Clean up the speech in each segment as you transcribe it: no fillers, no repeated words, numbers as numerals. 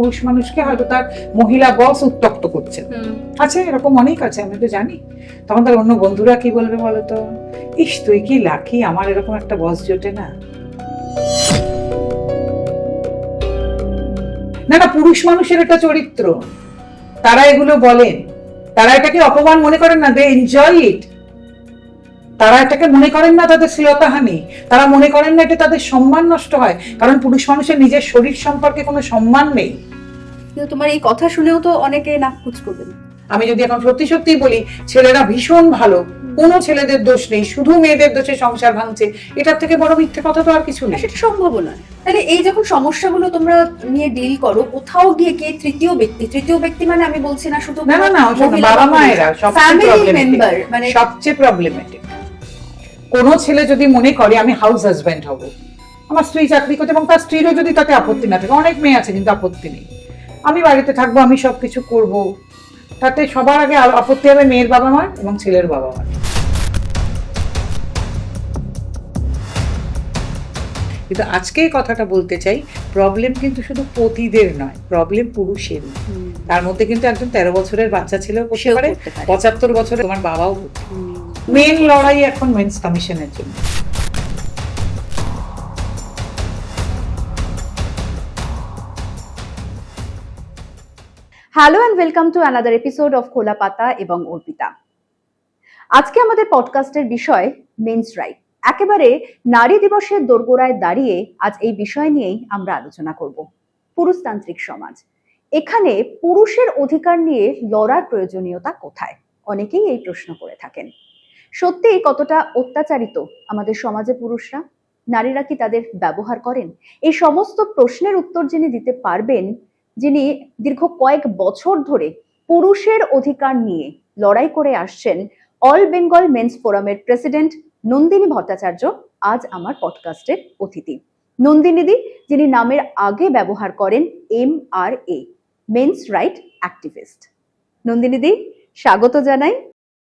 পুরুষ মানুষকে হয়তো তার মহিলা বস উত্ত্যক্ত করছে, আছে এরকম অনেক আছে, আমি তো জানি। তখন তার অন্য বন্ধুরা কি বলবে বলতো, ইস তুই কি লাকি, আমার এরকম একটা বস জোটে না। না না, পুরুষ মানুষের এটা চরিত্র, তারা এগুলো বলেন, তারা এটাকে অপমান মনে করেন না, দে এনজয় ইট। তারা এটাকে মনে করেন না তাদের শ্লীলতাহানি, তারা মনে করেন না এটা তাদের সম্মান নষ্ট হয়, কারণ পুরুষ মানুষের নিজের শরীর সম্পর্কে কোনো সম্মান নেই। কিন্তু তোমার এই কথা শুনেও তো অনেকে নাক কুচ করবেন। আমি যদি এখন সত্যি সত্যি বলি ছেলেরা ভীষণ ভালো, কোনো ছেলেদের দোষ নেই, শুধু মেয়েদের দোষে সংসার ভাঙছে, এটার থেকে বড় মিথ্যে কথা তো আর কিছু নেই। সেটা সম্ভব নয়। তাহলে এই যখন সমস্যাগুলো তোমরা নিয়ে ডিল করো, কোথাও গিয়ে কে তৃতীয় ব্যক্তি মানে আমি বলছি না শুধু না না না, বাবা মায়েরা সবচেয়ে প্রবলেমেটিক। কোনো ছেলে যদি মনে করে আমি হাউস হাজব্যান্ড হব, আমার স্ত্রী চাকরি করছে এবং তার স্ত্রীরও যদি তাতে আপত্তি না থাকে, অনেক মেয়ে আছে কিন্তু আপত্তি নেই, আমি বাড়িতে থাকবো, আমি সবকিছু করব, তাতে সবার আগে আপত্তি হবে মেয়ের বাবা মার এবং ছেলের বাবা মার। কিন্তু আজকে এই কথাটা বলতে চাই, প্রবলেম কিন্তু শুধু পতিদের নয়, প্রবলেম পুরুষেরও। তার মধ্যে কিন্তু একজন 13 বছরের বাচ্চা ছেলেও করতে পারে, 75 বছরের তোমার বাবাও। মেন লড়াই এখন মেন্স কমিশনের জন্য। Hello and welcome to another episode of খোলা পাতা এবং অর্পিতা। আজকে আমাদের পডকাস্টের বিষয় মেন্স রাইট। একেবারে নারী দিবসের দোরগোড়ায় দাঁড়িয়ে আজ এই বিষয় নিয়েই আমরা আলোচনা করব। পুরুষতান্ত্রিক সমাজ, এখানে পুরুষের অধিকার নিয়ে লড়ার প্রয়োজনীয়তা কোথায়? অনেকেই এই প্রশ্ন করে থাকেন। সত্যিই কতটা অত্যাচারিত আমাদের সমাজে পুরুষরা? নারীরা কি তাদের ব্যবহার করেন? এই সমস্ত প্রশ্নের উত্তর যিনি দিতে পারবেন, যিনি দীর্ঘ কয়েক বছর ধরে পুরুষের অধিকার নিয়ে লড়াই করে আসছেন, অল বেঙ্গল মেন্স ফোরামের প্রেসিডেন্ট নন্দিনী ভট্টাচার্য আজ আমার পডকাস্টের অতিথি। নন্দিনীদি, যিনি নামের আগে ব্যবহার করেন MRA, মেন্স রাইট অ্যাক্টিভিস্ট। নন্দিনীদি, স্বাগত জানাই।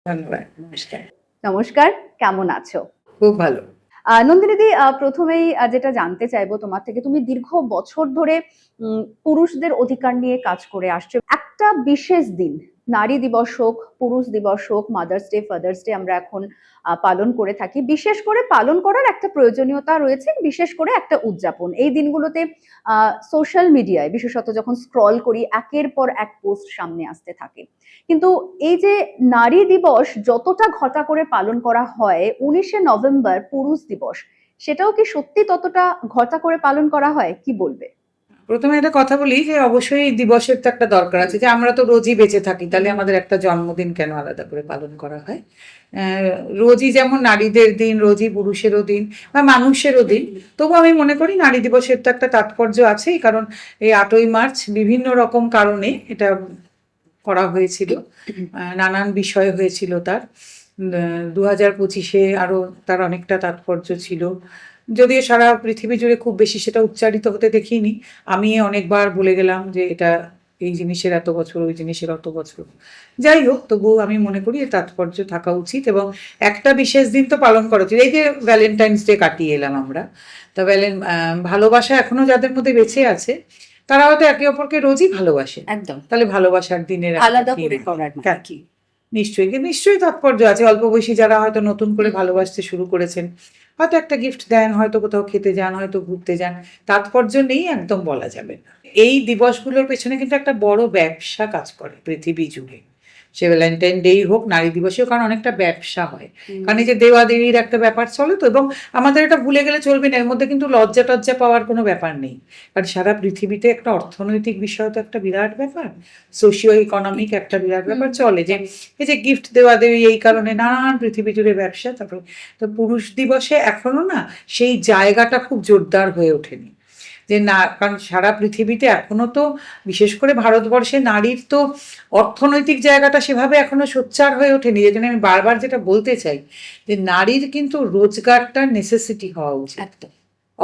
ধন্যবাদ। নমস্কার। নমস্কার, কেমন আছো? খুব ভালো। নন্দিনীদি, প্রথমেই যেটা জানতে চাইবো তোমার থেকে, তুমি দীর্ঘ বছর ধরে পুরুষদের অধিকার নিয়ে কাজ করে আসছো। একটা বিশেষ দিন, নারী দিবস হোক, পুরুষ দিবস হোক, মাদার্স ডে, ফাদার্স ডে আমরা এখন পালন করে থাকি, বিশেষ করে পালন করার একটা প্রয়োজনীয়তা রয়েছে, বিশেষ করে একটা উদযাপন। এই দিনগুলোতে সোশ্যাল মিডিয়ায় বিশেষত যখন স্ক্রল করি, একের পর এক পোস্ট সামনে আসতে থাকে। কিন্তু এই যে নারী দিবস যতটা ঘটা করে পালন করা হয়, 19শে নভেম্বর পুরুষ দিবস, সেটাও কি সত্যি ততটা ঘটা করে পালন করা হয়? কি বলবে? প্রথমে একটা কথা বলি যে অবশ্যই এই দিবসের তো একটা দরকার আছে, যে আমরা তো রোজই বেঁচে থাকি, তাহলে আমাদের একটা জন্মদিন কেন আলাদা করে পালন করা হয়? রোজই যেমন নারীদের দিন, রোজই পুরুষেরও দিন বা মানুষেরও দিন, তবু আমি মনে করি নারী দিবসের তো একটা তাৎপর্য আছেই, কারণ এই 8ই মার্চ বিভিন্ন রকম কারণে এটা করা হয়েছিল, নানান বিষয় হয়েছিল তার। 2025-এ আরও তার অনেকটা তাৎপর্য ছিল, যদিও সারা পৃথিবী জুড়ে খুব বেশি সেটা উচ্চারিত হতে দেখিনি। আমি অনেকবার বলে গেলাম যে এটা এই জিনিসের এত বছর, ওই জিনিসের অত বছর, যাই হোক, তবুও আমি মনে করি এর তাৎপর্য থাকা উচিত এবং একটা বিশেষ দিন তো পালন করা উচিত। এই যে ভ্যালেন্টাইন্স ডে কাটিয়ে এলাম আমরা, তা ভালোবাসা এখনো যাদের মধ্যে বেঁচে আছে তারা হয়তো একে অপরকে রোজই ভালোবাসে, একদম। তাহলে ভালোবাসার দিনের আলাদা করে করার কি? নিশ্চয়ই তাৎপর্য আছে। অল্প বয়সী যারা হয়তো নতুন করে ভালোবাসতে শুরু করেছেন, হয়তো একটা গিফট দেন, হয়তো কোথাও খেতে যান, হয়তো ঘুরতে যান, তাৎপর্য নেই একদম বলা যাবে না। এই দিবসগুলোর পেছনে কিন্তু একটা বড় ব্যবসা কাজ করে পৃথিবী জুড়ে, সে ভ্যালেন্টাইন ডেই হোক, নারী দিবসেও, কারণ অনেকটা ব্যবসা হয়, কারণ এই যে দেওয়া দেওয়ির একটা ব্যাপার চলে তো। এবং আমাদের এটা ভুলে গেলে চলবে না, এর মধ্যে কিন্তু লজ্জা টজ্জা পাওয়ার কোনো ব্যাপার নেই, কারণ সারা পৃথিবীতে একটা অর্থনৈতিক বিষয় তো একটা বিরাট ব্যাপার, সোশিও ইকোনমিক একটা বিরাট ব্যাপার চলে, যে এই যে গিফট দেওয়া দেওয়ি, এই কারণে নানান পৃথিবী জুড়ে ব্যবসা। তারপর তো পুরুষ দিবসে এখনো না সেই জায়গাটা খুব জোরদার হয়ে ওঠেনি, যে না, কারণ সারা পৃথিবীতে এখনো তো, বিশেষ করে ভারতবর্ষে নারীর তো অর্থনৈতিক জায়গাটা সেভাবে এখনো সোচ্চার হয়ে ওঠেনি। এই জন্য আমি বারবার যেটা বলতে চাই যে নারীর কিন্তু রোজগারটা নেসেসিটি হওয়া উচিত,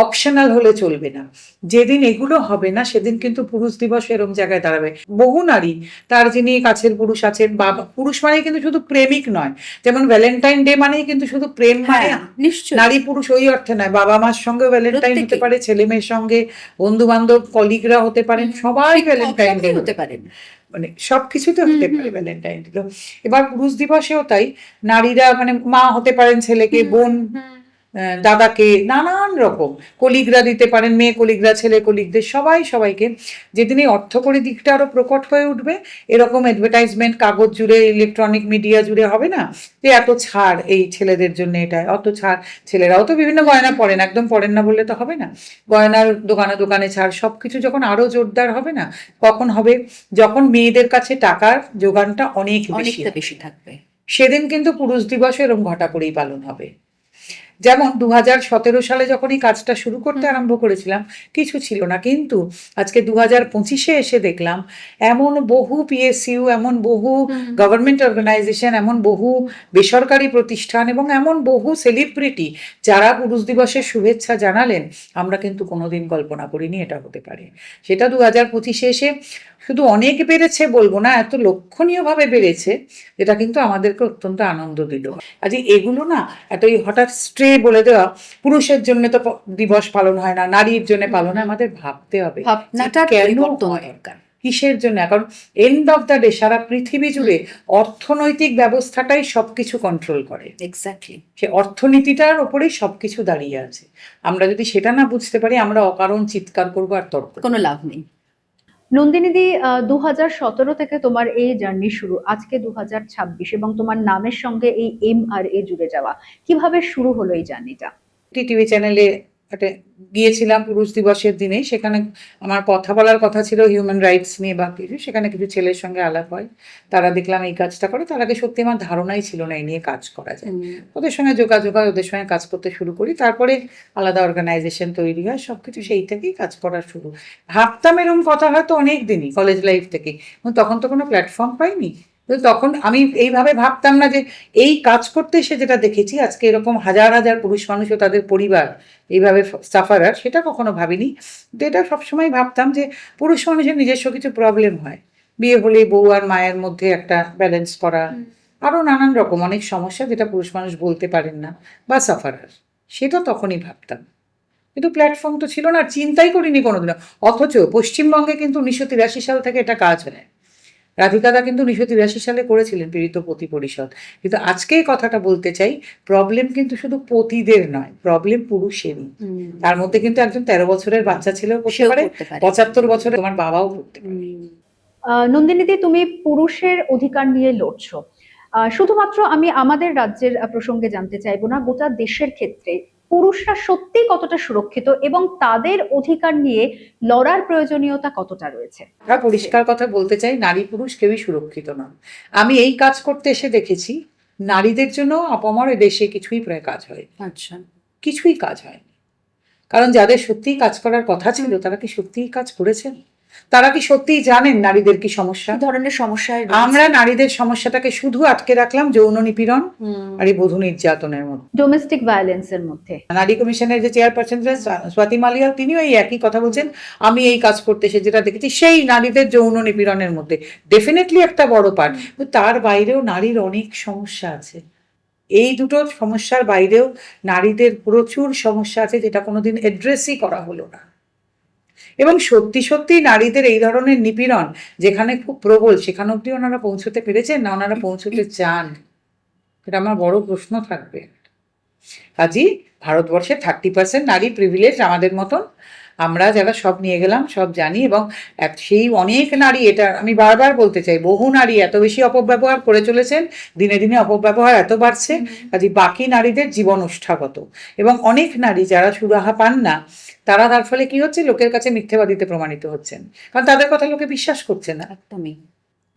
অপশনাল হলে চলবে না। যেদিন এগুলো হবে না সেদিন কিন্তু পুরুষ দিবস এরম জায়গায় দাঁড়াবে। বহু নারী, তার যিনি কাছের পুরুষ আছেন, বা পুরুষ মানেই কিন্তু শুধু প্রেমিক নয়, যেমন ভ্যালেন্টাইন ডে মানেই কিন্তু শুধু প্রেম মানে হ্যাঁ, নিশ্চয়ই। নারী পুরুষ ওই অর্থে নয়, বাবা মার সঙ্গে ভ্যালেন্টাইন হতে প্রত্যেকেই। পারে, ছেলে মেয়ের সঙ্গে, বন্ধু বান্ধব, কলিগরা হতে পারেন, সবাই ভ্যালেন্টাইন ডে হতে পারেন। মানে সবকিছুতে হতে পারে ভ্যালেন্টাইন ডে। এবার পুরুষ দিবসেও তাই, নারীরা মানে মা হতে পারেন ছেলেকে, বোন দাদাকে, নানান রকম কলিগরা দিতে পারেন, মেয়ে কলিগরা, ছেলে কলিগদের, সবাই সবাইকে। যেদিন এই অর্থকরী দিকটা আরো প্রকট হয়ে উঠবে, এরকম অ্যাডভার্টাইজমেন্ট কাগজ জুড়ে, ইলেকট্রনিক মিডিয়া জুড়ে হবে না যে এত ছাড় এই ছেলেদের জন্য, এটা অত ছাড়। ছেলেরাও তো বিভিন্ন গয়না পরেন, একদম পরেন না বললে তো হবে না, গয়নার দোকানে দোকানে ছাড়, সবকিছু যখন আরো জোরদার হবে না, কখন হবে? যখন মেয়েদের কাছে টাকার যোগানটা অনেক অনেকটা বেশি থাকবে। সেদিন কিন্তু পুরুষ দিবস এরকম ঘটা করেই পালন হবে। যেমন 2017 সালে যখন এই কাজটা শুরু করতে আরম্ভ করেছিলাম কিছু ছিল না, কিন্তু আজকে 2025-এ এসে দেখলাম এমন বহু পিএসইউ, এমন বহু গভর্নমেন্ট অর্গানাইজেশন, এমন বহু বেসরকারি প্রতিষ্ঠান এবং এমন বহু সেলিব্রিটি যারা পুরুষ দিবসের শুভেচ্ছা জানালেন, আমরা কিন্তু কোনোদিন কল্পনা করিনি এটা হতে পারে। সেটা 2025-এ এসে শুধু অনেক বেড়েছে বলবো না, এত লক্ষণীয়ভাবে বেড়েছে, যেটা কিন্তু আমাদেরকে অত্যন্ত আনন্দ দিল। আজ এগুলো না, এত এই হঠাৎ স্ট্রে বলে দেওয়া, পুরুষের জন্য তো দিবস পালন হয় না, নারীর জন্য পালন হয়, আমাদের ভাবতে হবে ভাবনাটা কেন পরিবর্তন হয়, দরকার। কিসের জন্য। কারণ এন্ড অফ দ্য ডে সারা পৃথিবী জুড়ে অর্থনৈতিক ব্যবস্থাটাই সবকিছু কন্ট্রোল করে। এক্স্যাক্টলি। সে অর্থনীতিটার ওপরেই সবকিছু দাঁড়িয়ে আছে। আমরা যদি সেটা না বুঝতে পারি, আমরা অকারণ চিৎকার করবো আর তর্ক করবো। কোনো লাভ নেই। নন্দিনীদি, 2017 থেকে তোমার এই জার্নি শুরু, আজকে 2026, এবং তোমার নামের সঙ্গে এই MRA জুড়ে যাওয়া, কিভাবে শুরু হলো এই জার্নিটা? টিভি চ্যানেলে একটা গিয়েছিলাম পুরুষ দিবসের দিনে, সেখানে আমার কথা বলার কথা ছিল হিউম্যান রাইটস নিয়ে বা কিছু, সেখানে কিছু ছেলের সঙ্গে আলাপ হয়, তারা দেখলাম এই কাজটা করে। তার আগে সত্যি আমার ধারণাই ছিল না এই নিয়ে কাজ করা যায়। ওদের সঙ্গে যোগাযোগ হয়, ওদের সঙ্গে কাজ করতে শুরু করি, তারপরে আলাদা অর্গানাইজেশন তৈরি হয়, সবকিছু সেই থেকেই কাজ করা শুরু। ভাবতাম এরকম কথা হয়তো অনেক দিনই, কলেজ লাইফ থেকে, তখন তো কোনো প্ল্যাটফর্ম পাইনি। তখন আমি এইভাবে ভাবতাম না যে এই কাজ করতে এসে যেটা দেখেছি আজকে এরকম হাজার হাজার পুরুষ মানুষ ও তাদের পরিবার এইভাবে সাফারার, সেটা কখনো ভাবিনি। তো এটা সবসময় ভাবতাম যে পুরুষ মানুষের নিজস্ব কিছু প্রবলেম হয়, বিয়ে হলে বউ আর মায়ের মধ্যে একটা ব্যালেন্স করা, আরও নানান রকম অনেক সমস্যা যেটা পুরুষ মানুষ বলতে পারেন না বা সাফারার, সেটা তখনই ভাবতাম। কিন্তু প্ল্যাটফর্ম তো ছিল না, চিন্তাই করিনি কোনোদিনও। অথচ পশ্চিমবঙ্গে কিন্তু 1983 সাল থেকে এটা কাজ হয়। রাধিকাদা কিন্তু 1983 সালে করেছিলেন পীড়িত পতি পরিষদ। কিন্তু আজকে এই কথাটা বলতে চাই, প্রবলেম কিন্তু শুধু পতিদের নয়, প্রবলেম পুরুষেরই। তার মধ্যে কিন্তু একজন 13 বছরের বাচ্চা ছেলেও করতে পারে, 75 বছরে তোমার বাবাও করতে পারে। নন্দিনীদি, তুমি পুরুষের অধিকার নিয়ে লড়ছো। শুধুমাত্র আমি আমাদের রাজ্যের প্রসঙ্গে জানতে চাইবো না, গোটা দেশের ক্ষেত্রে পুরুষরা সত্যি কতটা সুরক্ষিত এবং তাদের অধিকার নিয়ে লড়ার প্রয়োজনীয়তা কতটা রয়েছে? পরিষ্কার কথা বলতে চাই, নারী পুরুষ কেউই সুরক্ষিত নয়। আমি এই কাজ করতে এসে দেখেছি নারীদের জন্য আপামর দেশে কিছুই প্রায় কাজ হয়, আচ্ছা, কিছুই কাজ হয়নি। কারণ যাদের সত্যিই কাজ করার কথা ছিল তারা কি সত্যিই কাজ করেছেন? তারা কি সত্যিই জানেন নারীদের কি সমস্যা? কি ধরনের সমস্যায় আমরা নারীদের সমস্যাটাকে শুধু আটকে রাখলাম যৌন নিপীড়ন আর এই বধূ নির্যাতনের মধ্যে, ডোমেস্টিক ভায়োলেন্সের মধ্যে। নারী কমিশনের যে চেয়ারপারসন স্বাতি মালিয়া, তিনিও এই একই কথা বলছেন। আমি এই কাজ করতে এসে যেটা দেখেছি সেই নারীদের যৌন নিপীড়নের মধ্যে ডেফিনেটলি একটা বড় পার্ট, তার বাইরেও নারীর অনেক সমস্যা আছে। এই দুটো সমস্যার বাইরেও নারীদের প্রচুর সমস্যা আছে যেটা কোনোদিন অ্যাড্রেসই করা হলো না। এবং সত্যি সত্যি নারীদের এই ধরনের নিপীড়ন যেখানে খুব প্রবল, সেখানে অব্দি ওনারা পৌঁছতে পেরেছেন না ওনারা পৌঁছতে চান, এটা আমার বড় প্রশ্ন থাকবে। কাজেই ভারতবর্ষে 30% নারী প্রিভিলেজ আমাদের মতন, আমরা যারা সব নিয়ে গেলাম সব জানি। এবং সেই অনেক নারী, এটা আমি বারবার বলতে চাই, বহু নারী এত বেশি অপব্যবহার করে চলেছেন, দিনে দিনে অপব্যবহার এত বাড়ছে, কাজে বাকি নারীদের জীবন ওষ্ঠাগত। এবং অনেক নারী যারা সুরাহা পান না, তারা তার ফলে কি হচ্ছে, লোকের কাছে মিথ্যেবাদীতে প্রমাণিত হচ্ছেন, কারণ তাদের কথা লোকে বিশ্বাস করছে না। একদমই।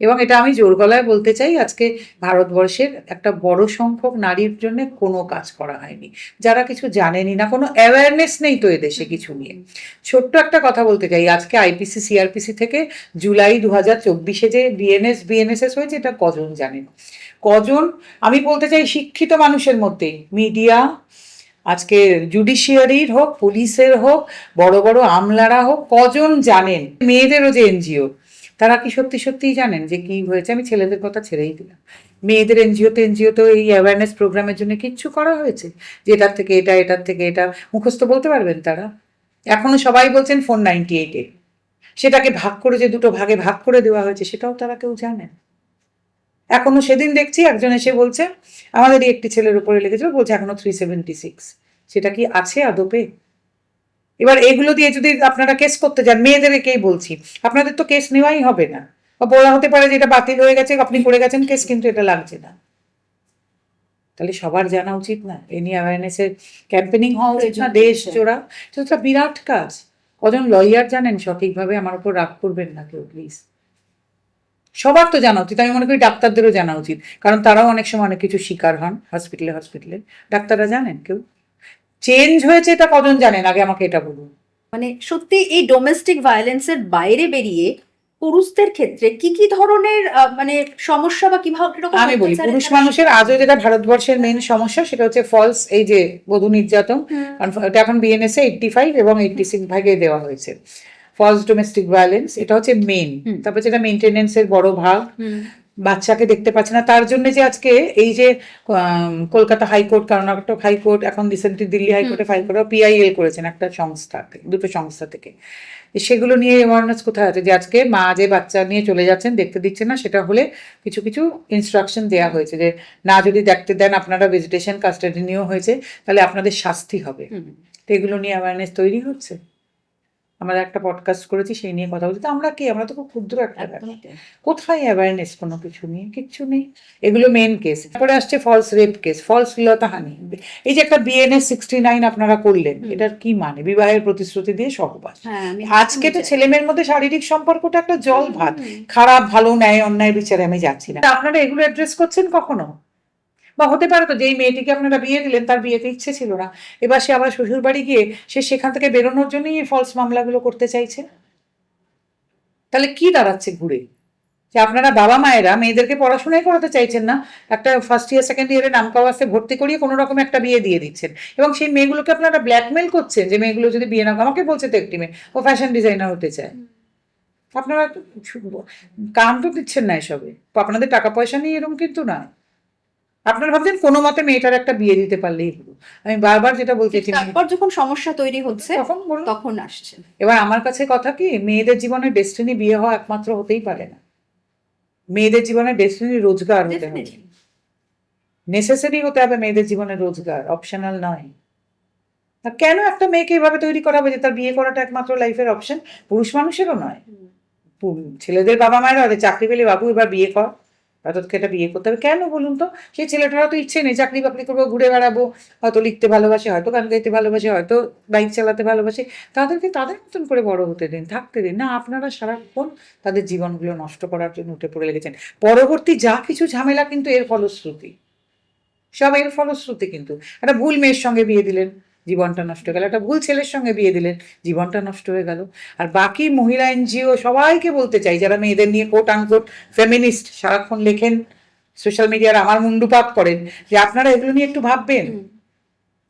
এবং এটা আমি জোর গলায় বলতে চাই, আজকে ভারতবর্ষের একটা বড় সংখ্যক নারীর জন্য কোনো কাজ করা হয়নি, যারা কিছু জানেনই না, কোনো অ্যাওয়ারনেস নেই তো এদেশে কিছু নিয়ে। ছোট্ট একটা কথা বলতে চাই, আজকে আইপিসি সিআরপিসি থেকে জুলাই 2024-এ যে বিএনএসএস হয়েছে, এটা কজন জানেন? কজন? আমি বলতে চাই শিক্ষিত মানুষের মধ্যে, মিডিয়া, আজকে জুডিশিয়ারির হোক, পুলিশের হোক, বড় বড় আমলারা হোক, কজন জানেন? মেয়েদেরও যে এনজিও, তারা কি সত্যি সত্যিই জানেন যে কি হয়েছে? আমি ছেলেদের কথা ছেড়েই দিলাম, মেয়েদের এনজিওতে এই অ্যাওয়ারনেস প্রোগ্রামের জন্য কিচ্ছু করা হয়েছে? যে এটার থেকে এটা, এটার থেকে এটা মুখস্থ বলতে পারবেন তারা? এখনো সবাই বলছেন ফোন 98-এ, সেটাকে ভাগ করে যে দুটো ভাগে ভাগ করে দেওয়া হয়েছে সেটাও তারা কেউ জানেন? এখনো সেদিন দেখছি একজন এসে বলছে আমাদেরই একটি ছেলের উপরে লেগেছিল, বলছে এখনো 376। সেটা কি আছে আদপে? এবার এগুলো দিয়ে যদি আপনারা কেস করতে যান, মেয়েদেরকেই বলছি, আপনাদের তো কেস নেওয়াই হবে না, বা বলা হতে পারে যে এটা বাতিল হয়ে গেছে, আপনি করে গেছেন কেস, কিন্তু এটা লাগছে না। তাহলে সবার জানা উচিত না? এ নিয়ে অ্যাওয়ারনেসের ক্যাম্পেনিং হওয়া উচিত না দেশ জোড়া? সেটা বিরাট কাজ। কজন লয়ার জানেন সঠিকভাবে? আমার উপর রাগ করবেন না কেউ প্লিজ। সবার তো জানা উচিত, আমি মনে করি ডাক্তারদেরও জানা উচিত, কারণ তারাও অনেক সময় অনেক কিছু শিকার হন হসপিটালে। ডাক্তাররা জানেন কেউ? চেঞ্জ হয়েছে এটা কজন জানেন? আগে আমাকে এটা বলুন। মানে সত্যি এই ডোমেস্টিক ভায়োলেন্সের বাইরে বেরিয়ে পুরুষদের ক্ষেত্রে কি কি ধরনের মানে সমস্যা বা কিভাবে কিরকম আমি বলি, অত্যাচারের পুরুষ তারা মানুষের শিকার? আজও যেটা ভারতবর্ষের মেন সমস্যা, সেটা হচ্ছে ফলস, এই যে বধূ নির্যাতন। কারণ এটা এখন বিএনএসএ 85 এবং 86 ভাগে দেওয়া হয়েছে। ফলস ডোমেস্টিক ভায়োলেন্স, এটা হচ্ছে মেন। তারপর যেটা মেনটেনেন্সের বড় ভাগ, বাচ্চাকে দেখতে পাচ্ছে না, তার জন্য যে আজকে এই যে কলকাতা হাইকোর্ট, কর্ণাটক হাইকোর্ট, এখন রিসেন্টলি দিল্লি হাইকোর্টে ফাইল করে পিআইএল করেছেন একটা সংস্থা থেকে, দুটো সংস্থা থেকে। সেগুলো নিয়ে অ্যাওয়ারনেস কোথায় আছে? যে আজকে মা যে বাচ্চা নিয়ে চলে যাচ্ছেন, দেখতে দিচ্ছে না, সেটা হলে কিছু কিছু ইনস্ট্রাকশন দেওয়া হয়েছে যে না যদি দেখতে দেন, আপনারা ভিজিটেশন কাস্টাডি নিয়েও হয়েছে, তাহলে আপনাদের শাস্তি হবে। তো এগুলো নিয়ে অ্যাওয়ারনেস তৈরি হচ্ছে। আমরা একটা পডকাস্ট করেছি সেই নিয়ে কথা বলছি। তো আমরা কি, আমরা তো খুব ক্ষুদ্র একটা ব্যাপার। কোথায় অ্যাওয়ারনেস কোনো কিছু নিয়ে? কিচ্ছু নেই। এগুলো মেন কেস। তারপরে আসছে ফলস রেপ কেস, ফলস লতাহানি। এই যে একটা বিএনএস 69 আপনারা করলেন, এটার কি মানে? বিবাহের প্রতিশ্রুতি দিয়ে সহবাস। আজকে তো ছেলে মেয়ের মধ্যে শারীরিক সম্পর্কটা একটা জল ভাত, খারাপ ভালো ন্যায় অন্যায় বিচারে আমি যাচ্ছি না। আপনারা এগুলো অ্যাড্রেস করছেন কখনো? বা হতে পারে তো যেই মেয়েটিকে আপনারা বিয়ে দিলেন তার বিয়েতে ইচ্ছে ছিল না, এবার সে আবার শ্বশুর বাড়ি গিয়ে সে সেখান থেকে বেরোনোর জন্যই এই ফলস মামলাগুলো করতে চাইছে। তাহলে কি দাঁড়াচ্ছে ঘুরে? যে আপনারা বাবা মায়েরা মেয়েদেরকে পড়াশোনাই করাতে চাইছেন না, একটা ফার্স্ট ইয়ার সেকেন্ড ইয়ারে নাম কাওয়াসে ভর্তি করিয়ে কোনো রকম একটা বিয়ে দিয়ে দিচ্ছেন, এবং সেই মেয়েগুলোকে আপনারা ব্ল্যাকমেল করছেন যে মেয়েগুলো যদি বিয়ে না, আমাকে বলছে তো একটি মেয়ে ও ফ্যাশন ডিজাইনার হতে চায়। আপনারা কাম তো দিচ্ছেন না এসবে, আপনাদের টাকা পয়সা নেই এরকম কিন্তু না। আপনারা ভাবছেন কোনো মতে মেয়েটার একটা বিয়ে দিতে পারলেই হলো। আমি বারবার যেটা বলতেছি, তারপর যখন সমস্যা তৈরি হচ্ছে তখন বলুন। তখন আসছে। এবার আমার কাছে কথা কি, মেয়েদের জীবনের ডেস্টিনি বিয়ে হওয়া একমাত্র হতেই পারে না। মেয়েদের জীবনের ডেস্টিনি রোজগার হতে হবে, Definitely. নেসেসারি হতে হবে মেয়েদের জীবনে রোজগার, অপশনাল নয়। আর কেন একটা মেয়েকে এভাবে তৈরি করা হবে যে তার বিয়ে করাটা একমাত্র লাইফের অপশন? পুরুষ মানুষেরও নয়, ছেলেদের বাবা মায়েরা হয়তো চাকরি পেলে বাবু এবার বিয়ে কর, তোকে এটা বিয়ে করতে হবে। কেন বলুন তো? সেই ছেলেটারও তো ইচ্ছে নেই, চাকরি বাকরি করবো, ঘুরে বেড়াবো, হয়তো লিখতে ভালোবাসে, হয়তো গান গাইতে ভালোবাসে, হয়তো বাইক চালাতে ভালোবাসে, তাদেরকে তাদের মতন করে বড় হতে দিন, থাকতে দিন না। আপনারা সারাক্ষণ তাদের জীবনগুলো নষ্ট করার জন্য উঠে পড়ে লেগেছেন। পরবর্তী যা কিছু ঝামেলা কিন্তু এর ফলশ্রুতি, সব এর ফলশ্রুতি। কিন্তু একটা ভুল মেয়ের সঙ্গে বিয়ে দিলেন, জীবনটা নষ্ট হয়ে গেল। একটা ভুল ছেলের সঙ্গে বিয়ে দিলেন, জীবনটা নষ্ট হয়ে গেল। আর বাকি মহিলা এনজিও সবাইকে বলতে চাই, যারা মেয়েদের নিয়ে কোট আনকোট ফেমিনিস্ট সারাক্ষণ লেখেন, সোশ্যাল মিডিয়ার আমার মুন্ডুপাত করেন, যে আপনারা এগুলো নিয়ে একটু ভাববেন।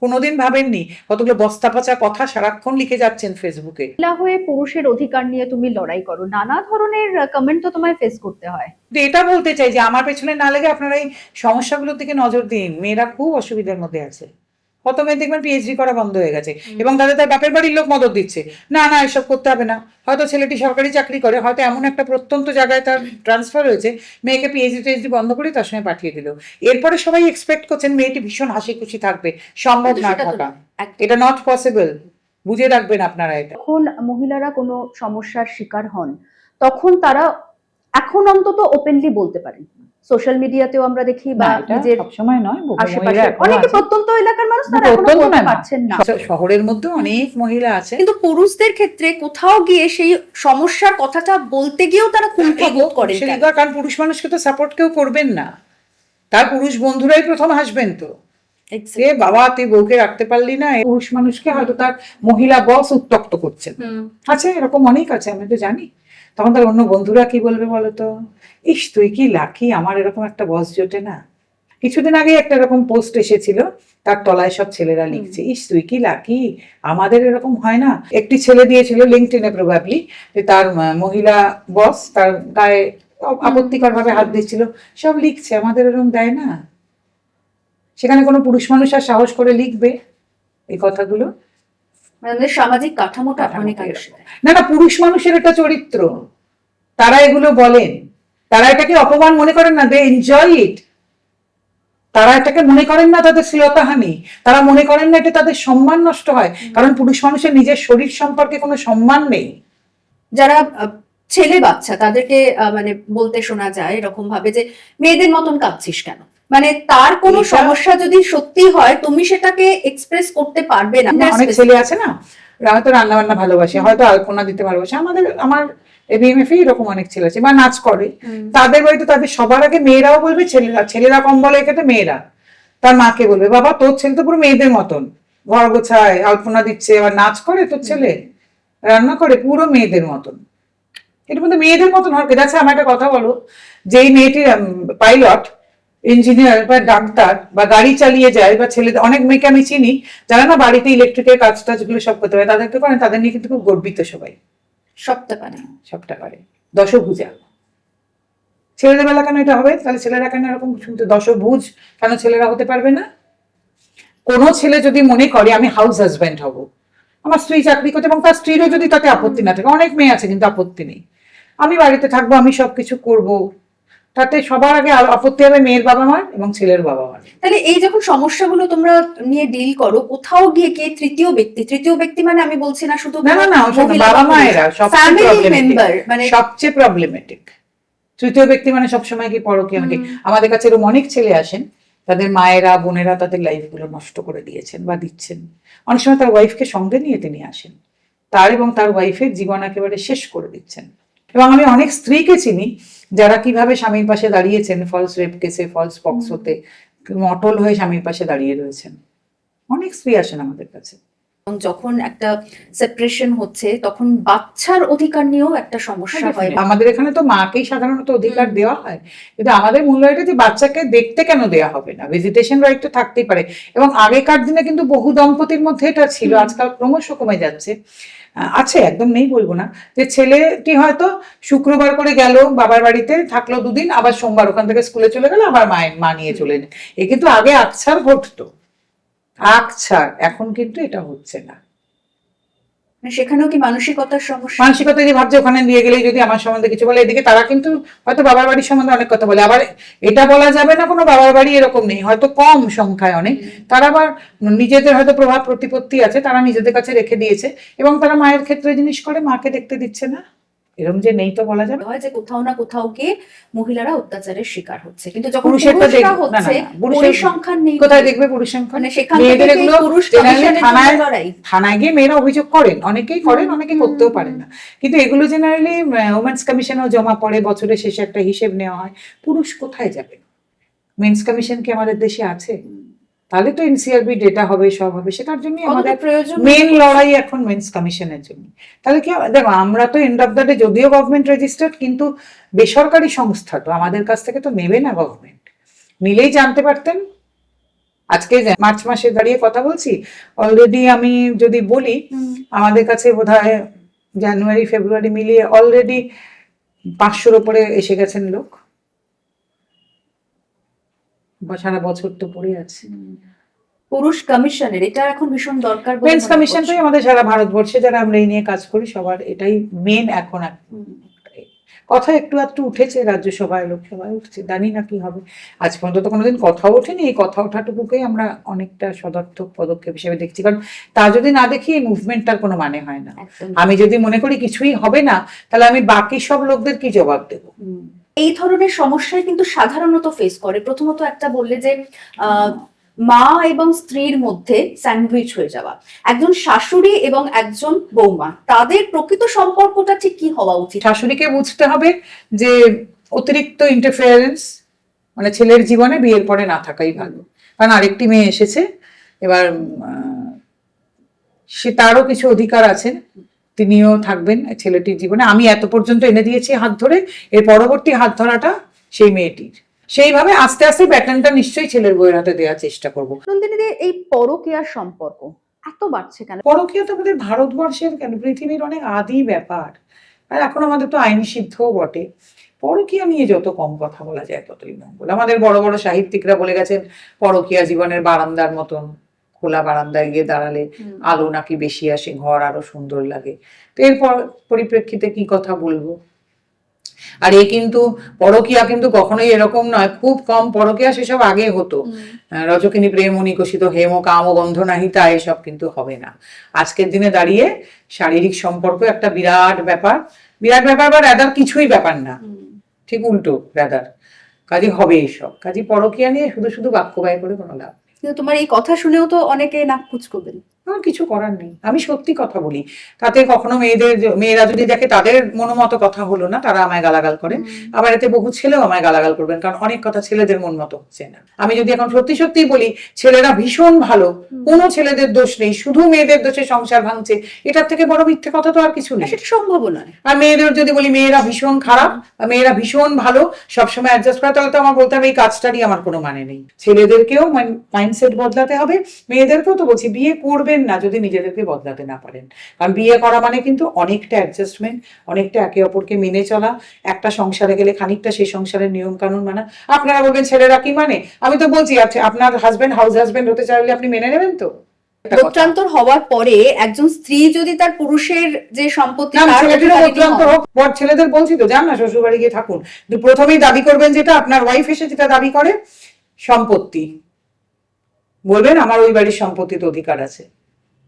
কোনোদিন ভাবেননি? কতগুলো বস্তা পচা কথা সারাক্ষণ লিখে যাচ্ছেন ফেসবুকে। মহিলা হয়ে পুরুষের অধিকার নিয়ে তুমি লড়াই করো, নানা ধরনের কমেন্ট তো তোমায় ফেস করতে হয়। কিন্তু এটা বলতে চাই যে আমার পেছনে না লেগে আপনারা এই সমস্যাগুলোর দিকে নজর দিন। মেয়েরা খুব অসুবিধার মধ্যে আছে। কত মেয়ে দেখবেন পিএইচডি করা বন্ধ হয়ে গেছে, এবং তাদের তার বাপের বাড়ির লোক মদত দিচ্ছে, না না এসব করতে হবে না। হয়তো ছেলেটি সরকারি চাকরি করে, হয়তো এমন একটা প্রত্যন্ত জায়গায় তার ট্রান্সফার হয়েছে, মেয়েকে পিএইচডি বন্ধ করে তার সঙ্গে পাঠিয়ে দিল। এরপরে সবাই এক্সপেক্ট করছেন মেয়েটি ভীষণ হাসি খুশি থাকবে, সম্ভব না থাকা, এটা নট পসিবল। বুঝে রাখবেন আপনারা এটা। যখন মহিলারা কোনো সমস্যার শিকার হন, তখন তারা এখন অন্তত ওপেনলি বলতে পারেন। সোশ্যাল মিডিয়াতেও আমরা দেখি বা নিজের সবসময় নয়, আশেপাশে অনেকে প্রত্যন্ত এলাকার মানুষ তারা এখনো বলতে পারছেন না। শহরের মধ্যে অনেক মহিলা আছে, কিন্তু পুরুষদের ক্ষেত্রে কোথাও গিয়ে সেই সমস্যার কথাটা বলতে গিয়েও তারা কুণ্ঠা বোধ করেন। কারণ পুরুষ মানুষকে তো সাপোর্ট কেউ করবেন না, তার পুরুষ বন্ধুরাই প্রথম হাসবেন তো, যে বাবা তুই বউকে রাখতে পারলি না। পুরুষ মানুষকে হয়তো তার মহিলা বস উত্তক্ত করছেন, আছে এরকম অনেক আছে, আমি তো জানি। তখন তার অন্য বন্ধুরা কি বলবে বলতো, ইস তুই কি লাকি, আমার এরকম একটা বস জোটে না। কিছুদিন আগে একটা এরকম পোস্ট এসেছিল তার তলায় সব ছেলেরা লিখছে, ইস তুই কি লাকি, আমাদের এরকম হয় না। একটি ছেলে দিয়েছিল লিঙ্কডইনে প্রবাবলি, যে তার মহিলা বস তার গায়ে আপত্তিকর ভাবে হাত দিচ্ছিল, সব লিখছে, আমাদের এরকম দেয় না। সেখানে কোনো পুরুষ মানুষ আর সাহস করে লিখবে এই কথাগুলো? মানে আমাদের সামাজিক কাঠামোটা অনেক না না, পুরুষ মানুষের এটা চরিত্র, তারা এগুলো বলেন, তারা এটাকে অপমান মনে করেন না, দে এনজয় ইট। তারা এটাকে মনে করেন না তাদের শ্লীলতাহানি, তারা মনে করেন না এটা তাদের সম্মান নষ্ট হয়, কারণ পুরুষ মানুষের নিজের শরীর সম্পর্কে কোনো সম্মান নেই। যারা ছেলে বাচ্চা তাদেরকে মানে বলতে শোনা যায় এরকম ভাবে যে মেয়েদের মতন কাঁদছিস কেন, মানে তার কোনো সমস্যা যদি সত্যি হয় তুমি সেটাকে এক্সপ্রেস করতে পারবে না। অনেক ছেলে আছে না, হয়তো রান্না বান্না ভালোবাসে, হয়তো আলপনা দিতে ভালোবাসে, আমার এবিএমএফ এরকম অনেক ছেলে আছে, বা নাচ করে, তাদের বাড়িতে তাদের সবার আগে মেয়েরাও বলবে, ছেলেরা কম বলে এক্ষেত্রে মেয়েরা তার মাকে বলবে, বাবা তোর ছেলে তো পুরো মেয়েদের মতন, ঘর গোছায়, আলপনা দিচ্ছে, আবার নাচ করে, তোর ছেলে রান্না করে, পুরো মেয়েদের মতন। এটার মধ্যে মেয়েদের মতন হরকে যাচ্ছে। আমার একটা কথা বলো, যেই মেয়েটির পাইলট, ইঞ্জিনিয়ার বা ডাক্তার বা গাড়ি চালিয়ে যায়, বা ছেলেদের অনেক মেয়েকে আমি চিনি যারা না বাড়িতে ইলেকট্রিকের কাজ টাজগুলো সব করতে পারে, তাদেরকে করেন, তাদের নিয়ে কিন্তু খুব গর্বিত সবাই, সবটা পারে, দশভুজা। ছেলেদের বেলা কেন এটা হবে? তাহলে ছেলেরা কেন এরকম শুনতে দশভুজ কেন ছেলেরা হতে পারবে না? কোনো ছেলে যদি মনে করে আমি হাউস হাজব্যান্ড হব, আমার স্ত্রী চাকরি করতে, এবং তার স্ত্রীরও যদি তাতে আপত্তি না থাকে, অনেক মেয়ে আছে কিন্তু আপত্তি নেই, আমি বাড়িতে থাকবো, আমি সবকিছু করব, তাতে সবার আগে আপত্তি হবে মেয়ের বাবা মার এবং ছেলের বাবা মার। তাহলে এই যখন সমস্যাগুলো তোমরা নিয়ে ডিল করো, কোথাও গিয়ে কে তৃতীয় ব্যক্তি মানে আমি বলছি না শুধু না, বাবা মায়েরা সবচেয়ে প্রবলেমেটিক। তৃতীয় ব্যক্তি মানে সবসময় কি পরকীয়া নাকি? আমাদের কাছে এরকম অনেক ছেলে আসেন, তাদের মায়েরা বোনেরা তাদের লাইফ গুলো নষ্ট করে দিয়েছেন বা দিচ্ছেন। অনেক সময় তার ওয়াইফকে সঙ্গে নিয়ে তিনি আসেন, তার এবং তার ওয়াইফের জীবন একেবারে শেষ করে দিচ্ছেন। এবং আমি অনেক স্ত্রীকে চিনি যারা কিভাবে স্বামীর পাশে দাঁড়িয়েছেন, ফলস রেপ কেসে, ফলস পক্সোতে অটল হয়ে স্বামীর পাশে দাঁড়িয়ে রয়েছেন। অনেক স্ত্রী আসেন আমাদের কাছে। যখন একটা সেপারেশন হচ্ছে তখন বাচ্চার অধিকার নিয়েও একটা সমস্যা হয়। আমাদের এখানে তো মাকেই সাধারণত অধিকার দেওয়া হয়, কিন্তু আমাদের মূল্য এটা যে বাচ্চাকে দেখতে কেন দেওয়া হবে না? ভিজিটেশন রাইট তো থাকতেই পারে। এবং আগেকার দিনে কিন্তু বহু দম্পতির মধ্যে এটা ছিল, আজকাল ক্রমশ কমে যাচ্ছে। আছে, একদম নেই বলবো না, যে ছেলেটি হয়তো শুক্রবার করে গেল বাবার বাড়িতে, থাকলো দুদিন, আবার সোমবার ওখান থেকে স্কুলে চলে গেল, আবার মা নিয়ে চলে এলেন। এ কিন্তু আগে আকছার ঘটতো, আকছার। এখন কিন্তু এটা হচ্ছে না। সেখানেও কি মানসিকতার সমস্যা? মানসিকতা যে ভাবছে ওখানে নিয়ে গেলেই যদি আমার সম্বন্ধে কিছু বলে, এদিকে তারা কিন্তু হয়তো বাবার বাড়ির সম্বন্ধে অনেক কথা বলে, আবার এটা বলা যাবে না কোনো বাবার বাড়ি এরকম নেই, হয়তো কম সংখ্যায় অনেক, তারা আবার নিজেদের হয়তো প্রভাব প্রতিপত্তি আছে, তারা নিজেদের কাছে রেখে দিয়েছে, এবং তারা মায়ের ক্ষেত্রে জিনিস করে, মাকে দেখতে দিচ্ছে না। এরকম যে নেই তো বলা যাবে হয় যে কোথাও না কোথাও গিয়ে মহিলারা অত্যাচারের শিকার হচ্ছে, কিন্তু যখন পুরুষরা হচ্ছে পরিসংখ্যান নেই। কোথায় দেখবে পরিসংখ্যান? থানায় গিয়ে মেয়েরা অভিযোগ করেন, অনেকেই করেন, অনেকে করতেও পারেন না, কিন্তু এগুলো জেনারেলি ওমেন্স কমিশনেও জমা পড়ে, বছরের শেষে একটা হিসেব নেওয়া হয়। পুরুষ কোথায় যাবে? মেন্স কমিশন কি আমাদের দেশে আছে? তাহলে তো এনসিআরবি ডেটা হবে, সব হবে, সেটার জন্য আমাদের মেন লড়াই এখন মেন্স কমিশনের জন্য। তাহলে কি দেখো, আমরা তো এন্ড অফ দ্য ডে যদিও গভর্নমেন্ট রেজিস্টার্ড, কিন্তু বেসরকারি সংস্থা তো আমাদের কাছ থেকে তো নেবে না গভর্নমেন্ট। নিলেই জানতে পারতেন। আজকে মার্চ মাসে দাঁড়িয়ে কথা বলছি, অলরেডি আমি যদি বলি আমাদের কাছে বোধহয় জানুয়ারি ফেব্রুয়ারি মিলিয়ে অলরেডি 500-র উপরে এসে গেছেন লোক। সারা বছর তো পড়ে আছে। পুরুষ কমিশনের এটা এখন ভীষণ দরকার। মেন্স কমিশনটাই আমাদের সারা ভারতবর্ষে যারা আমরা এই নিয়ে কাজ করি সবার এটাই মেন। এখন কথা একটু একটু উঠেছে, রাজ্যসভায় লোকসভায় উঠছে, জানি না কি হবে। আজ পর্যন্ত তো কোনোদিন কথা ওঠেনি। এই কথা ওঠাটুকুকেই আমরা অনেকটা সদর্থক পদক্ষেপ হিসেবে দেখছি, কারণ তা যদি না দেখি এই মুভমেন্টটার কোনো মানে হয় না। আমি যদি মনে করি কিছুই হবে না, তাহলে আমি বাকি সব লোকদের কি জবাব দেব? এই ধরনের সমস্যায় কিন্তু সাধারণত ফেস করে। প্রথমত একটা বললে যে মা এবং স্ত্রীর মধ্যে স্যান্ডউইচ হয়ে যাওয়া, একজন শাশুড়ি এবং একজন বৌমা, তাদের প্রকৃত সম্পর্কটা ঠিক কি হওয়া উচিত? শাশুড়িকে বুঝতে হবে যে অতিরিক্ত ইন্টারফেয়ারেন্স মানে ছেলের জীবনে বিয়ের পরে না থাকাই ভালো, কারণ আরেকটি মেয়ে এসেছে, এবার সে তারও কিছু অধিকার আছে, তিনিও থাকবেন ছেলেটির জীবনে। আমি এত পর্যন্ত এনে দিয়েছি হাত ধরে, এর পরবর্তী হাত ধরাটা সেই মেয়েটির। সেইভাবে আস্তে আস্তে প্যাটার্নটা নিশ্চয়ই ছেলের বউয়ের হাতে দেওয়ার চেষ্টা করব। নন্দিনীদি, এই পরকীয়ার সম্পর্ক এত বাড়ছে কেন? পরকীয়া তো আমাদের ভারতবর্ষের কেন, পৃথিবীর অনেক আদি ব্যাপার। আর এখন আমাদের তো আইনি সিদ্ধও বটে। পরকীয়া নিয়ে যত কম কথা বলা যায় ততই মঙ্গল। আমাদের বড় বড় সাহিত্যিকরা বলে গেছেন পরকীয়া জীবনের বারান্দার মতন, খোলা বারান্দায় গিয়ে দাঁড়ালে আলো নাকি বেশি আসে, ঘর আরো সুন্দর লাগে। তো এরপর পরিপ্রেক্ষিতে কি কথা বলবো। আর এ কিন্তু পরকীয়া কিন্তু কখনোই এরকম নয়, খুব কম পরকীয়া, সেসব আগে হতো। রজকিনী প্রেম উনিকোষিত হেম কাম গন্ধ নাহিতা, এসব কিন্তু হবে না। আজকের দিনে দাঁড়িয়ে শারীরিক সম্পর্ক একটা বিরাট ব্যাপার, বিরাট ব্যাপার বা রাদার কিছুই ব্যাপার না, ঠিক উল্টো রাদার। কাজে হবে এইসব, কাজে পরকীয়া নিয়ে শুধু শুধু বাক্য ব্যয় করে কোনো লাভ। কিন্তু তোমার এই কথা শুনেও তো অনেকে নাক কুচকবেন। আমার কিছু করার নেই, আমি সত্যি কথা বলি। তাতে কখনো মেয়েরা যদি দেখে তাদের মনোমতো কথা হলো না, তারা আমায় গালাগাল করে। আবার এতে বহু ছেলেও আমায় গালাগাল করবেন, কারণ অনেক কথা ছেলেদের মন মতো হচ্ছে না। আমি যদি এখন সত্যি সত্যি বলি ছেলেরা ভীষণ ভালো, কোনো ছেলেদের দোষ নেই, শুধু মেয়েদের দোষে সংসার ভাঙছে, এটার থেকে বড় মিথ্যে কথা তো আর কিছু নেই। সেটা সম্ভব নয়। আর মেয়েদের যদি বলি মেয়েরা ভীষণ খারাপ আর মেয়েরা ভীষণ ভালো, সবসময় অ্যাডজাস্ট করে, তাহলে তো আমার বলতে হবে এই কাজটারই আমার কোনো মানে নেই। ছেলেদেরকেও মাইন্ডসেট বদলাতে হবে, মেয়েদেরকেও তো বলছি বিয়ে করবেন না যদি নিজেদেরকে বদলাতে না পারেন। কারণ বিয়ে করা মানে কিন্তু অনেকটা অ্যাডজাস্টমেন্ট, অনেকটা একে অপরকে মেনে চলা, একটা সংসারে গেলে খানিকটা সেই সংসারের নিয়ম কানুন মানা। আপনারা বলবেন ছেলেরা কি মানে, আমি তো বলছি আচ্ছা আপনার হাজবেন্ড হাউস হাজবেন্ড হতে চাইলে আপনি মেনে নেবেন তো। লোকটান্তর হওয়ার পরে একজন স্ত্রী যদি তার পুরুষের যে সম্পত্তি না, তার ছেলেদেরও অধিকারিণী অত্যন্ত হন, হোক, বর ছেলেদের বলছি তো যান না শ্বশুর বাড়ি গিয়ে থাকুন, কিন্তু প্রথমেই দাবি করবেন যেটা আপনার ওয়াইফ এসে যেটা দাবি করে সম্পত্তি, বলবেন আমার ওই বাড়ির সম্পত্তিতে অধিকার আছে,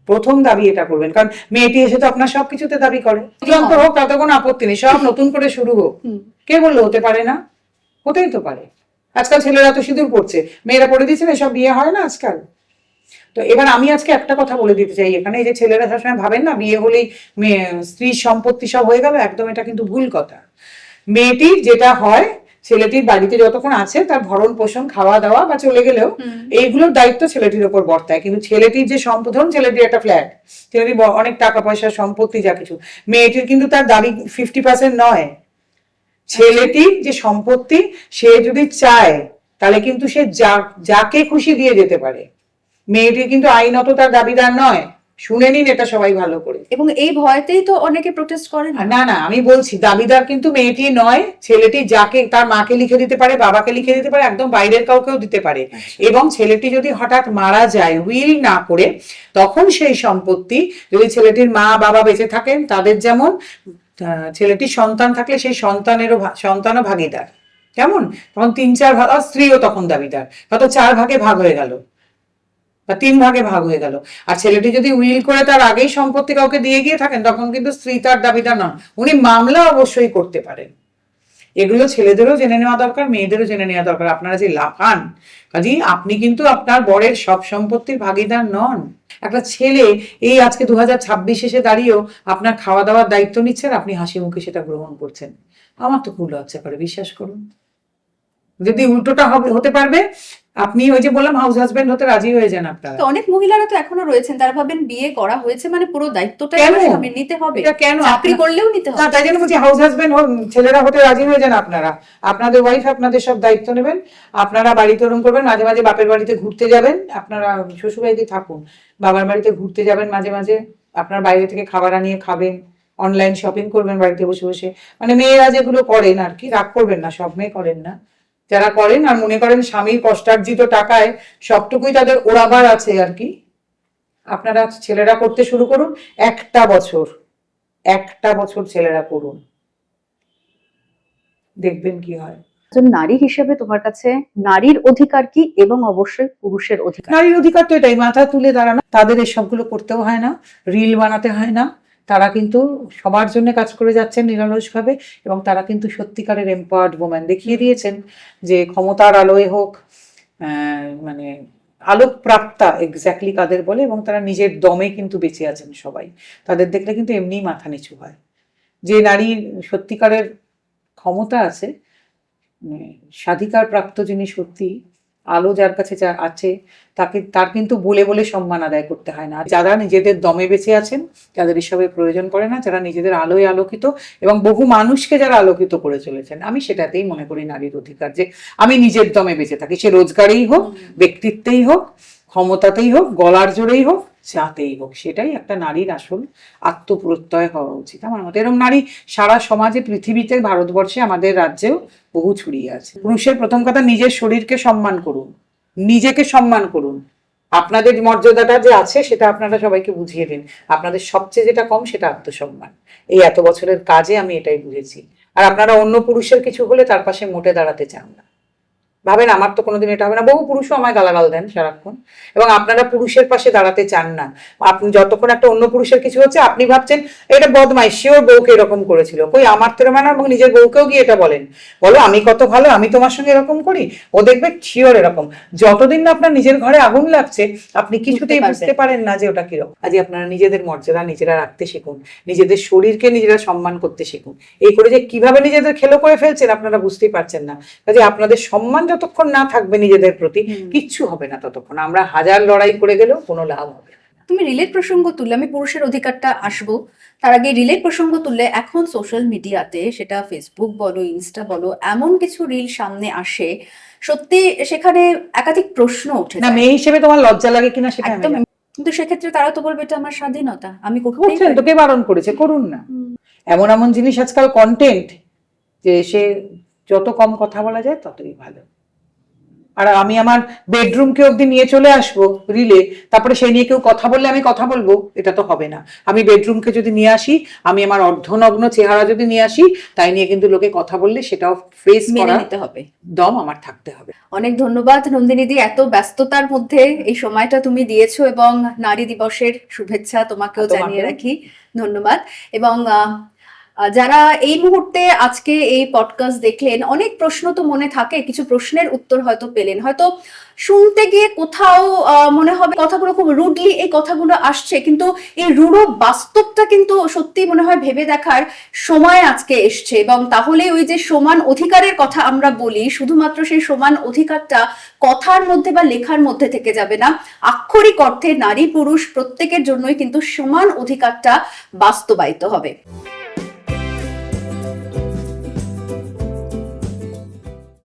প্রথম দাবি এটা করবেন। কারণ মেয়েটি এসে তো আপনার সবকিছুতে দাবি করে, যন্ত্র হোক তাতে কোনো আপত্তি নেই, সব নতুন করে শুরু হোক। কে বললো হতে পারে না, হতেই তো পারে। আজকাল ছেলেরা তো সিঁদুর পড়ছে, মেয়েরা পড়ে দিচ্ছে না, এসব বিয়ে হয় না আজকাল। তো এবার আমি আজকে একটা কথা বলে দিতে চাই এখানে, এই যে ছেলেরা সবসময় ভাবেন না বিয়ে হলেই স্ত্রীর সম্পত্তি সব হয়ে গেল, একদম এটা কিন্তু ভুল কথা। মেয়েটির যেটা হয়, ছেলেটির বাড়িতে যতক্ষণ আছে তার ভরণ পোষণ খাওয়া দাওয়া বা চলে গেলেও এইগুলোর দায়িত্ব ছেলেটির ওপর বর্তায়। কিন্তু ছেলেটির যে সম্পদ, ছেলেটির একটা ফ্ল্যাট, ছেলেটির অনেক টাকা পয়সা সম্পত্তি যা কিছু, মেয়েটির কিন্তু তার দাবি 50% নয়। ছেলেটির যে সম্পত্তি সে যদি চায় তাহলে কিন্তু সে যাকে খুশি দিয়ে যেতে পারে, মেয়েটির কিন্তু আইনত তার দাবিদার নয়। শুনে নিন এটা সবাই ভালো করে। এবং এই ভয়তেই তো অনেকে প্রোটেস্ট করেন। না না, আমি বলছি দাবিদার কিন্তু মেয়েটি নয়, ছেলেটি যাকে তার মাকে লিখে দিতে পারে, বাবাকে লিখে দিতে পারে, একদম বাইরের কাউকেও দিতে পারে। এবং ছেলেটি যদি হঠাৎ মারা যায় উইল না করে, তখন সেই সম্পত্তি যদি ছেলেটির মা বাবা বেঁচে থাকেন তাদের যেমন, ছেলেটির সন্তান থাকলে সেই সন্তানও ভাগিদার। কেমন, তখন 3-4 ভাগ, স্ত্রীও তখন দাবিদার, হয়তো 4 ভাগে ভাগ হয়ে গেল বা 3 ভাগে ভাগ হয়ে গেল। আর ছেলেটি যদি উইল করে তার আগেই সম্পত্তি কাউকে দিয়ে গিয়ে থাকেন, তখন কিন্তু স্ত্রী তার দাবিদার নন, উনি মামলা অবশ্যই করতে পারেন। এগুলো ছেলেদেরও জেনে নেওয়া দরকার, মেয়েদেরও জেনে নেওয়া দরকার। আপনারা যে লাফান, কাজেই আপনি কিন্তু আপনার বরের সব সম্পত্তির ভাগিদার নন। একটা ছেলে এই আজকে 2026 এসে দাঁড়িয়েও আপনার খাওয়া দাওয়ার দায়িত্ব নিচ্ছেন, আপনি হাসি মুখে সেটা গ্রহণ করছেন। আমার তো খুব লজ্জা করে, বিশ্বাস করুন। যদি উল্টোটা হতে পারবে, আপনি ওই যে বললাম হাউস হাজবেন্ড হতে রাজি হয়ে যান আপনারা। তো অনেক মহিলারা তো এখনো রয়েছেন, তারা ভাবেন বিয়ে করা হয়েছে মানে পুরো দায়িত্বটা কেন? স্বামীর নিতে হবে, এটা কেন? চাকরি করলেও নিতে না, হবে। তাই জন্য বলছি হাউস হাজবেন্ড ছেলেরা হতে রাজি হয়ে যান আপনারা। আপনাদের ওয়াইফ আপনাদের সব দায়িত্ব নেবেন, আপনারা বাড়িতে ওরম করবেন, মাঝে মাঝে বাপের বাড়িতে ঘুরতে যাবেন, আপনারা শ্বশুর বাড়িতে থাকুন, বাবার বাড়িতে ঘুরতে যাবেন মাঝে মাঝে, আপনার বাইরে থেকে খাবার আনিয়ে খাবেন, অনলাইন শপিং করবেন বাড়িতে বসে বসে। মানে মেয়েরা যেগুলো করেন আর কি, রাগ করবেন না, সব মেয়ে করেন না, যারা করেন আর মনে করেন স্বামীর কষ্টার্জিত টাকায় সবটুকুই তাদের ওড়াবার আছে আর কি, আপনারা ছেলেরা করতে শুরু করুন। একটা বছর ছেলেরা করুন, দেখবেন কি হয়। একজন নারী হিসেবে তোমার কাছে নারীর অধিকার কি এবং অবশ্যই পুরুষের অধিকার? নারীর অধিকার তো এটাই, মাথা তুলে দাঁড়ানো। তাদের এসবগুলো করতেও হয় না, রিল বানাতে হয় না, তারা কিন্তু সবার জন্য কাজ করে যাচ্ছেন নিরলসভাবে, এবং তারা কিন্তু সত্যিকারের এম্পাওয়ার্ড ওম্যান। দেখিয়ে দিয়েছেন যে ক্ষমতার আলোয় হোক, মানে আলোক প্রাপ্তা এক্স্যাক্টলি কাদের বলে, এবং তারা নিজের দমে কিন্তু বেঁচে আছেন সবাই। তাদের দেখলে কিন্তু এমনিই মাথা নিচু হয়। যে নারীর সত্যিকারের ক্ষমতা আছে, স্বাধিকার প্রাপ্ত যিনি সত্যি, আলো যার কাছে যা আছে তার কিন্তু বলে বলে সম্মান আদায় করতে হয় না। যারা নিজেদের দমে বেঁচে আছেন, যাদের এসবের প্রয়োজন পড়ে না, যারা নিজেদের আলোয় আলোকিত এবং বহু মানুষকে যারা আলোকিত করে চলেছেন, আমি সেটাতেই মনে করি নারীর অধিকার, যে আমি নিজের দমে বেঁচে থাকি। সে রোজগারেই হোক, ব্যক্তিত্বেই হোক, ক্ষমতাতেই হোক, গলার জোরেই হোক, যাতেই হোক, সেটাই একটা নারীর আসল আত্মপ্রত্যয় হওয়া উচিত আমার মতে। এরকম নারী সারা সমাজে, পৃথিবীতে, ভারতবর্ষে, আমাদের রাজ্যেও বহু ছড়িয়ে আছে। পুরুষের প্রথম কথা, নিজের শরীরকে সম্মান করুন, নিজেকে সম্মান করুন। আপনাদের মর্যাদাটা যে আছে সেটা আপনারা সবাইকে বুঝিয়ে দিন। আপনাদের সবচেয়ে যেটা কম সেটা আত্মসম্মান। এই এত বছরের কাজে আমি এটাই বুঝেছি। আর আপনারা অন্য পুরুষের কিছু হলে তার পাশে মোটে দাঁড়াতে চান না। ভাবেন আমার তো কোনোদিন এটা হবে না। বহু পুরুষও আমায় গালাগাল দেন সারাক্ষণ, এবং আপনারা পুরুষের পাশে দাঁড়াতে চান না। আপনি যতক্ষণ একটা অন্য পুরুষের কিছু হচ্ছে আপনি ভাবছেন এটা বদমাইশি, ওর বউকে এরকম করেছিল। কই, আমার তো এরকম না। এবং নিজের বউকেও গিয়ে এটা বলেন, বলো আমি কত ভালো, আমি তোমার সঙ্গে এরকম করি, ও দেখবে শিওর এরকম। যতদিন না আপনার নিজের ঘরে আগুন লাগছে আপনি কিছুতেই বুঝতে পারেন না যে ওটা কিরকম। আজ আপনারা নিজেদের মর্যাদা নিজেরা রাখতে শিখুন, নিজেদের শরীরকে নিজেরা সম্মান করতে শিখুন। এই করে যে কিভাবে নিজেদের খেলো করে ফেলছেন আপনারা বুঝতেই পারছেন না। কাজে আপনাদের সম্মান যতক্ষণ না থাকবে নিজেদের প্রতি, কিচ্ছু হবে না ততক্ষণ। আমরা হাজার লড়াই করে গেলেও কোনো লাভ হবে না। তুমি রিলেট প্রসঙ্গ তুললে, আমি পুরুষের অধিকারটা আসবো, তার আগে রিলেট প্রসঙ্গ তুললে, এখন সোশ্যাল মিডিয়াতে, সেটা ফেসবুক বলো, ইনস্টা বলো, এমন কিছু রিল সামনে আসে, সত্যি সেখানে একাধিক প্রশ্ন ওঠে না, যায়। মেয়ে হিসেবে তোমার লজ্জা লাগে কিনা সেটা আমি একদম। জানি না। কিন্তু সেক্ষেত্রে তারা তো বলবে এটা আমার স্বাধীনতা, আমি করতেই করছেন পারি। তোকে বারণ করেছে, করুন না। এমন এমন জিনিস আজকাল কন্টেন্ট, যে সে যত কম কথা বলা যায় ততই ভালো। আর আমি আমার বেডরুমকে অব্দি নিয়ে চলে আসবো রিলে, তারপরে সেই নিয়ে কেউ কথা বললে আমি কথা বলবো, এটা তো হবে না। আমি বেডরুমকে যদি নিয়ে আসি, আমি আমার অর্ধনগ্ন চেহারা যদি নিয়ে আসি, তাই নিয়ে কিন্তু লোকে কথা বললে সেটাও ফেস মেনে করা নিতে হবে। দম আমার থাকতে হবে। অনেক ধন্যবাদ নন্দিনীদি, এত ব্যস্ততার মধ্যে এই সময়টা তুমি দিয়েছো, এবং নারী দিবসের শুভেচ্ছা তোমাকেও তোমাকেও। জানিয়ে রাখি। ধন্যবাদ। এবং যারা এই মুহূর্তে আজকে এই পডকাস্ট দেখলেন, অনেক প্রশ্ন তো মনে থাকে, কিছু প্রশ্নের উত্তর হয়তো পেলেন, হয়তো শুনতে গিয়ে কোথাও মনে হবে কথাগুলো খুব রুডলি এই কথাগুলো আসছে, কিন্তু এই রূঢ় বাস্তবটা কিন্তু সত্যি মনে হয় ভেবে দেখার সময় আজকে এসছে। এবং তাহলে ওই যে সমান অধিকারের কথা আমরা বলি, শুধুমাত্র সেই সমান অধিকারটা কথার মধ্যে বা লেখার মধ্যে থেকে যাবে না, আক্ষরিক অর্থে নারী পুরুষ প্রত্যেকের জন্যই কিন্তু সমান অধিকারটা বাস্তবায়িত হবে।